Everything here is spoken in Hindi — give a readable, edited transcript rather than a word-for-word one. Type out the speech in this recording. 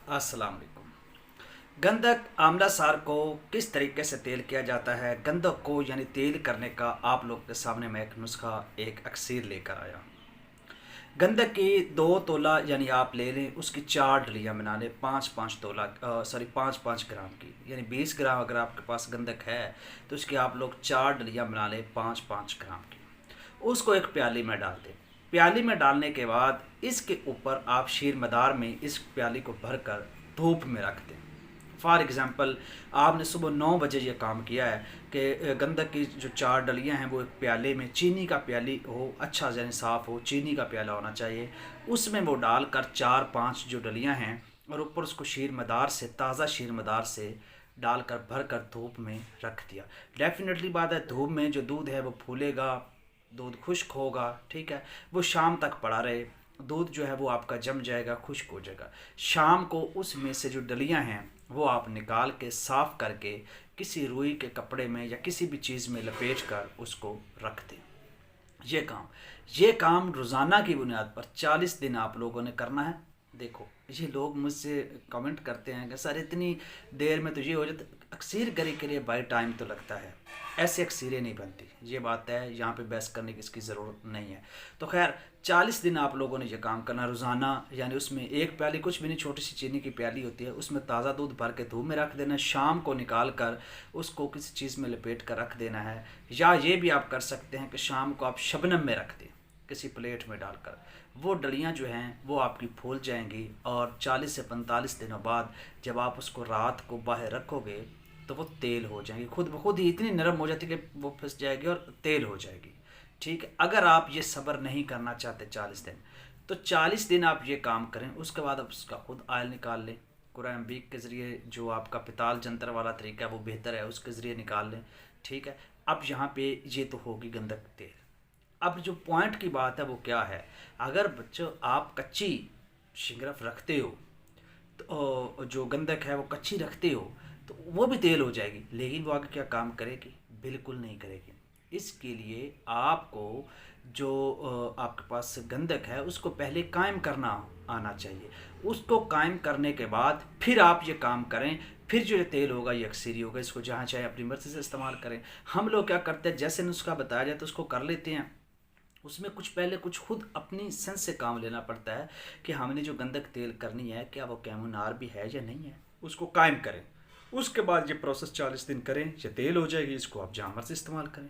अस्सलाम वालेकुम। गंधक आंवला सार को किस तरीके से तेल किया जाता है। गंधक को यानी तेल करने का आप लोग के सामने मैं एक नुस्खा एक अक्सीर लेकर आया। गंधक की 2 तोला यानी आप ले लें, उसकी 4 डलियाँ बना लें। 5-5 तोला सॉरी 5-5 ग्राम की, यानी 20 ग्राम अगर आपके पास गंधक है तो उसकी आप लोग 4 डलियाँ बना लें 5-5 ग्राम की। उसको एक प्याली में डाल दें। प्याली में डालने के बाद इसके ऊपर आप शीर मदार में इस प्याली को भरकर धूप में रख दें। फॉर एग्ज़ाम्पल, आपने सुबह 9 बजे ये काम किया है कि गंधक की जो 4 डलियाँ हैं वो एक प्याले में, चीनी का प्याली हो, अच्छा यानी साफ़ हो, चीनी का प्याला होना चाहिए, उसमें वो डालकर 4-5 जो डलियाँ हैं और ऊपर उसको शीर मदार से, ताज़ा शीर मदार से डालकर भर कर धूप में रख दिया। डेफिनेटली बात है, धूप में जो दूध है वो फूलेगा, दूध खुश्क होगा, ठीक है। वो शाम तक पड़ा रहे, दूध जो है वो आपका जम जाएगा, खुश्क हो जाएगा। शाम को उसमें से जो डलियां हैं वो आप निकाल के साफ़ करके किसी रुई के कपड़े में या किसी भी चीज़ में लपेट कर उसको रख दें। ये काम रोज़ाना की बुनियाद पर 40 दिन आप लोगों ने करना है। देखो, ये लोग मुझसे कमेंट करते हैं कि सर इतनी देर में तो ये हो जाता। अक्सर गरी के लिए बाई टाइम तो लगता है, ऐसे अक्सरें नहीं बनती। ये बात है, यहाँ पे बहस करने की इसकी ज़रूरत नहीं है। तो खैर, 40 दिन आप लोगों ने ये काम करना रोज़ाना, यानी उसमें एक प्याली, कुछ भी नहीं, छोटी सी चीनी की प्याली होती है, उसमें ताज़ा दूध भर के धूप में रख देना। शाम को निकाल कर उसको किसी चीज़ में लपेट कर रख देना है। या ये भी आप कर सकते हैं कि शाम को आप शबनम में रख दें, किसी प्लेट में डालकर। वो डलियाँ जो हैं वो आपकी फूल जाएंगी और 40 से 45 दिनों बाद जब आप उसको रात को बाहर रखोगे तो वो तेल हो जाएंगी, खुद ब खुद ही इतनी नरम हो जाती है कि वो फंस जाएगी और तेल हो जाएगी। ठीक है, अगर आप ये सब्र नहीं करना चाहते 40 दिन, तो 40 दिन आप ये काम करें, उसके बाद आप उसका खुद आयल निकाल लें। कुरान बीक के ज़रिए, जो आपका पिताल जंतर वाला तरीका है वो बेहतर है, उसके ज़रिए निकाल लें। ठीक है। अब यहाँ पे ये तो होगी गंधक तेल। अब जो पॉइंट की बात है वो क्या है, अगर बच्चों आप कच्ची शिंगरफ रखते हो तो जो गंधक है वो कच्ची रखते हो तो वो भी तेल हो जाएगी, लेकिन वो आगे क्या काम करेगी? बिल्कुल नहीं करेगी। इसके लिए आपको जो आपके पास गंधक है उसको पहले कायम करना आना चाहिए। उसको कायम करने के बाद फिर आप ये काम करें, फिर जो ये तेल होगा ये अक्सरी होगा। इसको जहाँ चाहे अपनी मर्ज़ी से इस्तेमाल करें। हम लोग क्या करते हैं, जैसे नुस्खा बताया जाए तो उसको कर लेते हैं, उसमें कुछ पहले कुछ खुद अपनी सेंस से काम लेना पड़ता है कि हमने जो गंधक तेल करनी है क्या वो कैमुनार भी है या नहीं है, उसको कायम करें। उसके बाद ये प्रोसेस 40 दिन करें, ये तेल हो जाएगी, इसको आप जहाँ मर्जी इस्तेमाल करें।